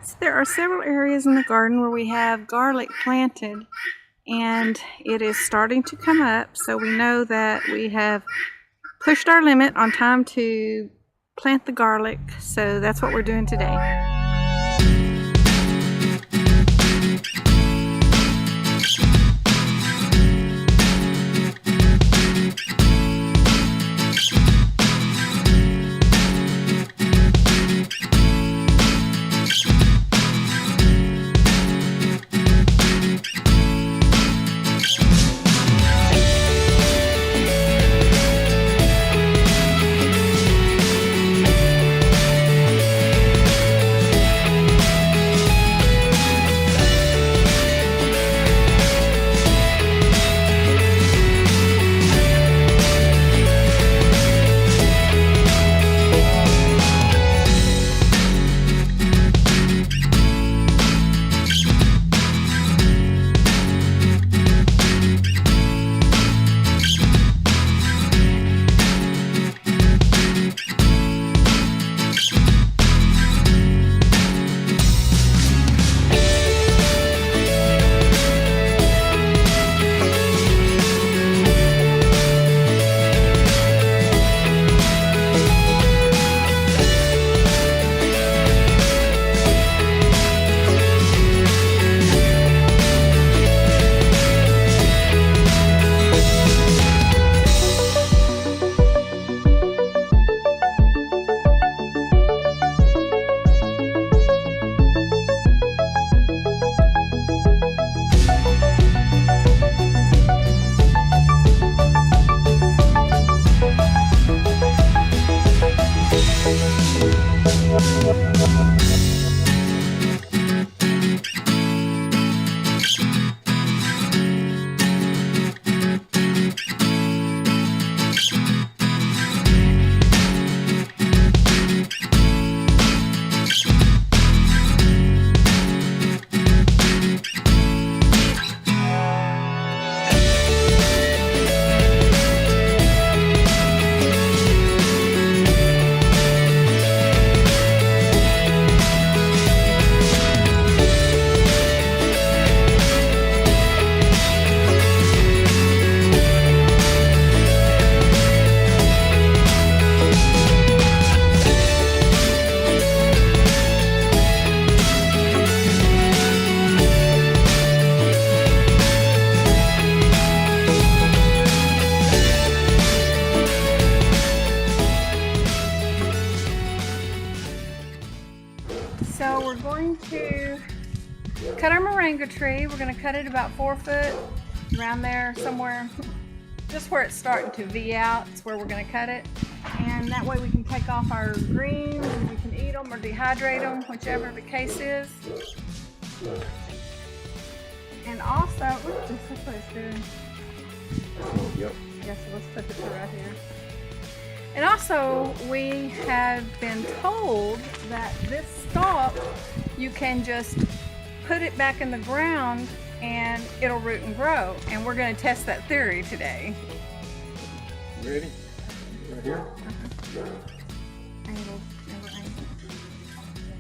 So there are several areas in the garden where we have garlic planted, and it is starting to come up, so we know that we have pushed our limit on time to plant the garlic, so that's what we're doing today. So we're going to cut our moringa tree. We're going to cut it about 4 foot, around there somewhere, just where it's starting to V out. It's where we're going to cut it. And that way we can take off our greens and we can eat them or dehydrate them, whichever the case is. And also, oops, that's what it's doing. Yep. Yeah, so let's put this right here. And also, we have been told that this stalk, you can just put it back in the ground and it'll root and grow. And we're going to test that theory today. Ready? Right here? Angle, never angle.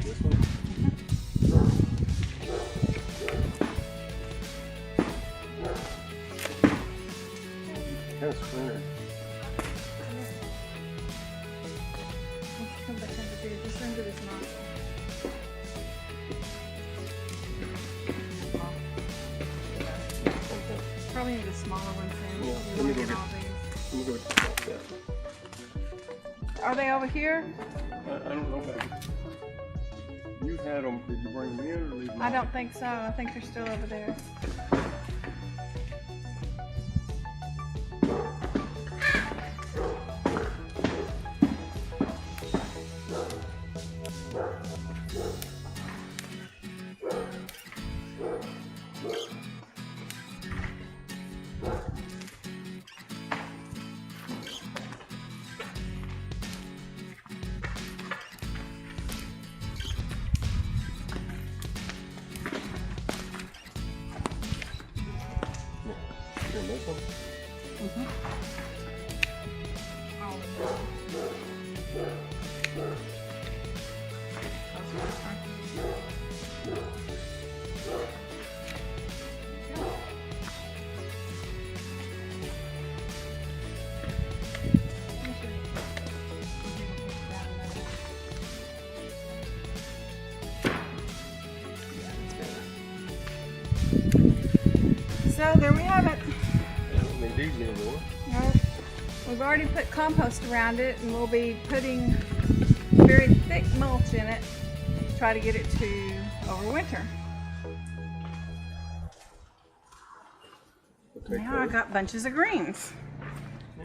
This one? Kind of splintered. Let's come back under here, just under this nozzle. Probably need the smaller ones then. Yeah, You let me want go all get- these. Let me go check that. Are they over here? I don't know, baby. You had them. Did you bring them in or leave them I out? don't think so. I think they're still over there. This one? So there we have it. I don't need these anymore. Well, we've already put compost around it, and we'll be putting very thick mulch in it to try to get it to overwinter. Okay, Now I got bunches of greens.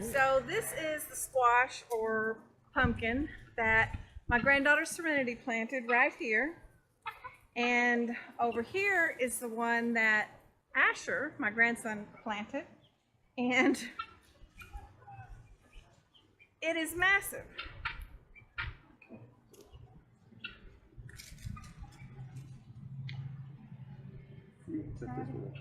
So this is the squash or pumpkin that my granddaughter Serenity planted right here. And over here is the one that Asher, my grandson, planted. And it is massive. Set this one.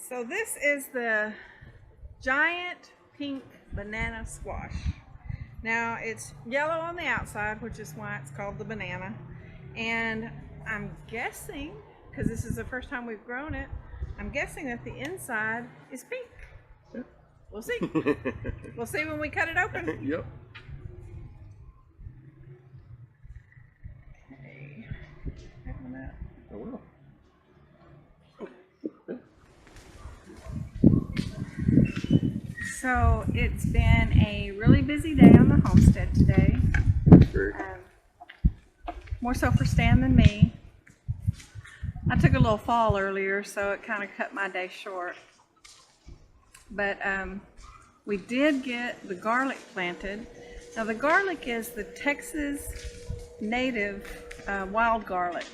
So this is the giant pink banana squash. Now it's yellow on the outside, which is why it's called the banana. And I'm guessing, because this is the first time we've grown it, I'm guessing that the inside is pink. Yeah. We'll see. We'll see when we cut it open. Yep. Okay. Open up. I will. So it's been a really busy day on the homestead today. More so for Stan than me. I took a little fall earlier, so it kind of cut my day short. But we did get the garlic planted. Now the garlic is the Texas native wild garlic.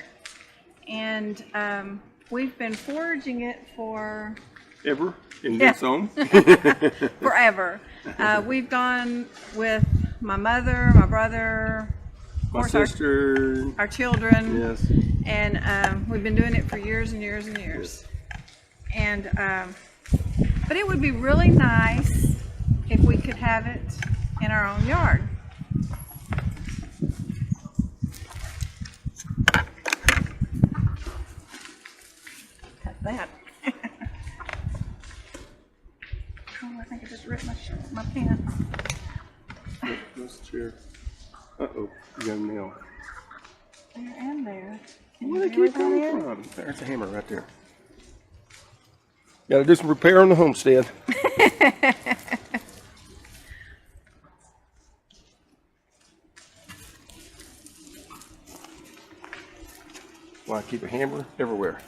And we've been foraging it for Ever in this home? forever. We've gone with my mother, my brother, of My course sister. our children. Yes. And we've been doing it for years and years and years. And but it would be really nice if we could have it in our own yard. Cut that. Oh, I think I just ripped my pen. This chair. Uh-oh. You got a nail. There and there. Where they keep coming from? There's a hammer right there. Got to do some repair on the homestead. Why I keep a hammer everywhere.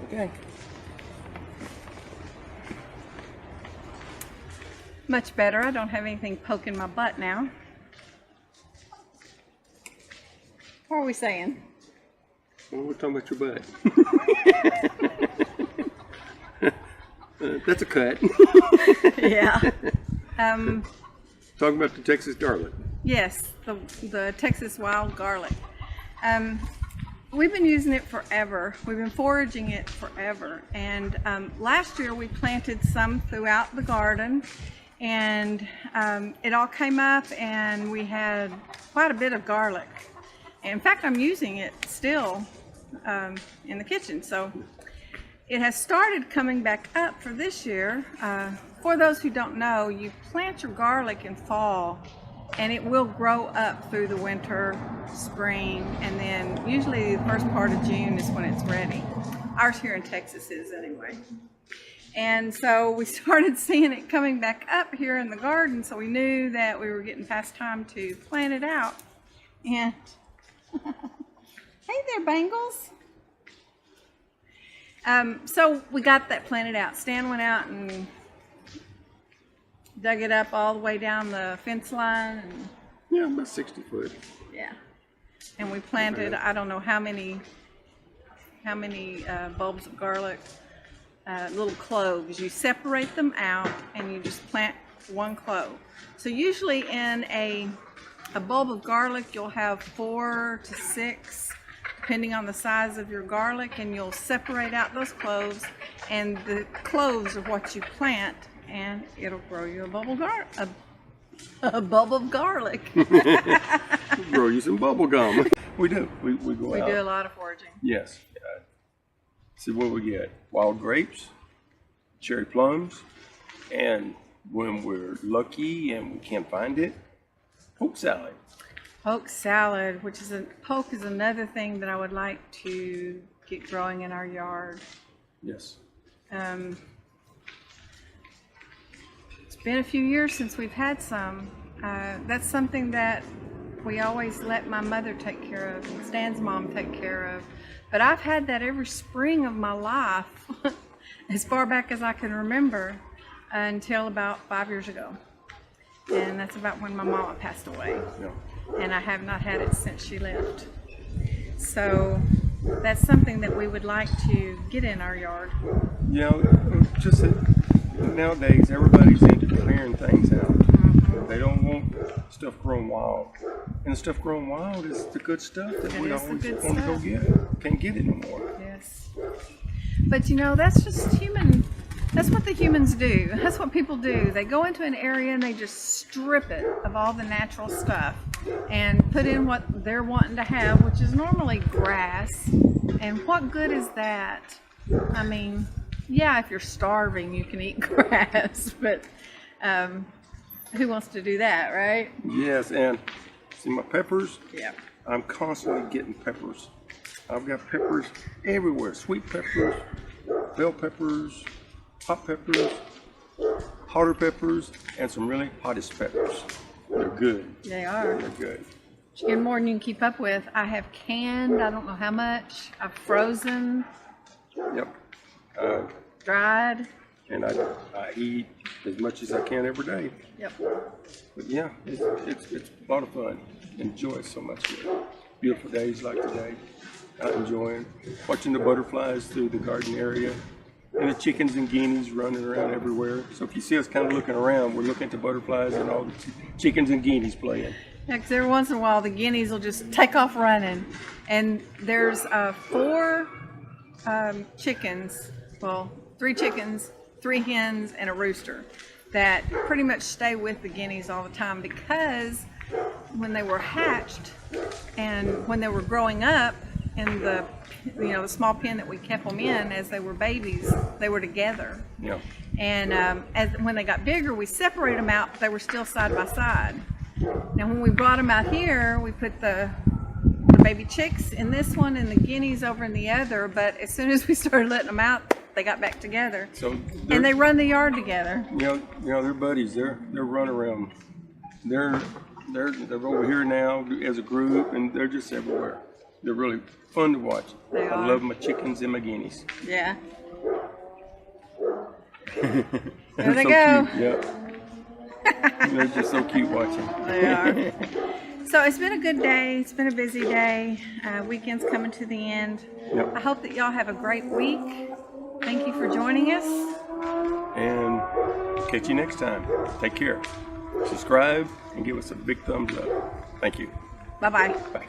Okay. Much better. I don't have anything poking my butt now. What are we saying? Well, we're talking about your butt. That's a cut. Yeah. Talking about the Texas garlic. Yes, the Texas wild garlic. We've been using it forever. We've been foraging it forever. And last year we planted some throughout the garden, and it all came up and we had quite a bit of garlic. In fact, I'm using it still in the kitchen. So it has started coming back up for this year. For those who don't know, you plant your garlic in fall and it will grow up through the winter, spring, and then usually the first part of June is when it's ready. Ours here in Texas is anyway. And so we started seeing it coming back up here in the garden, so we knew that we were getting past time to plant it out. And hey there, Bangles. So we got that planted out. Stan went out and dug it up all the way down the fence line. And, Yeah, about 60 foot. yeah. And we planted, I don't know how many bulbs of garlic, little cloves. You separate them out and you just plant one clove. So usually in a bulb of garlic, you'll have 4 to 6, depending on the size of your garlic, and you'll separate out those cloves, and the cloves are what you plant, and it'll grow you a bulb of garlic. Grow you some bubble gum. We do. We go We out. do a lot of foraging. Yes. See what we get. Wild grapes, cherry plums, and when we're lucky and we can't find it, poke salad. Poke salad, poke is another thing that I would like to get growing in our yard. Yes. It's been a few years since we've had some. That's something that we always let my mother take care of and Stan's mom take care of. But I've had that every spring of my life, as far back as I can remember, until about 5 years ago. And that's about when my mama passed away. Yeah. And I have not had it since she left. So that's something that we would like to get in our yard. You know, just that nowadays everybody's into clearing things out. Mm-hmm. They don't want stuff grown wild. And the stuff grown wild is the good stuff that It we is the always good want to go stuff. get. Can't get it no more. Yes. But you know, that's just human. That's what the humans do. That's what people do. They go into an area and they just strip it of all the natural stuff and put in what they're wanting to have, which is normally grass. And what good is that? I mean, yeah, if you're starving, you can eat grass, but who wants to do that, right? Yes, and see my peppers? Yeah. I'm constantly getting peppers. I've got peppers everywhere. Sweet peppers, bell peppers, hot peppers, hotter peppers, and some really hottest peppers. They're good. They are. They're good. You get more than you can keep up with. I have canned, I don't know how much. I've frozen, Yep. dried. And I eat as much as I can every day. Yep. But yeah, it's a lot of fun. Enjoy it so much here. Beautiful days like today. Out enjoying, watching the butterflies through the garden area, and the chickens and guineas running around everywhere. So if you see us kind of looking around, we're looking at the butterflies and all the chickens and guineas playing. Yeah, 'cause every once in a while the guineas will just take off running. And there's 4 chickens, well, 3 chickens, 3 hens, and a rooster that pretty much stay with the guineas all the time, because when they were hatched and when they were growing up in the small pen that we kept them in as they were babies, they were together. Yeah. And when they got bigger, we separated them out, but they were still side by side. Now when we brought them out here, we put the baby chicks in this one and the guineas over in the other, but as soon as we started letting them out, they got back together. So And they run the yard together. you know, they're buddies. They're running around. They're over here now as a group, and they're just everywhere. They're really fun to watch. They I are. love my chickens and my guineas. Yeah. They're There they so go. Cute. Yep. They're just so cute watching. They are. So it's been a good day. It's been a busy day. Weekend's coming to the end. Yep. I hope that y'all have a great week. Thank you for joining us. And catch you next time. Take care. Subscribe and give us a big thumbs up. Thank you. Bye-bye. Bye.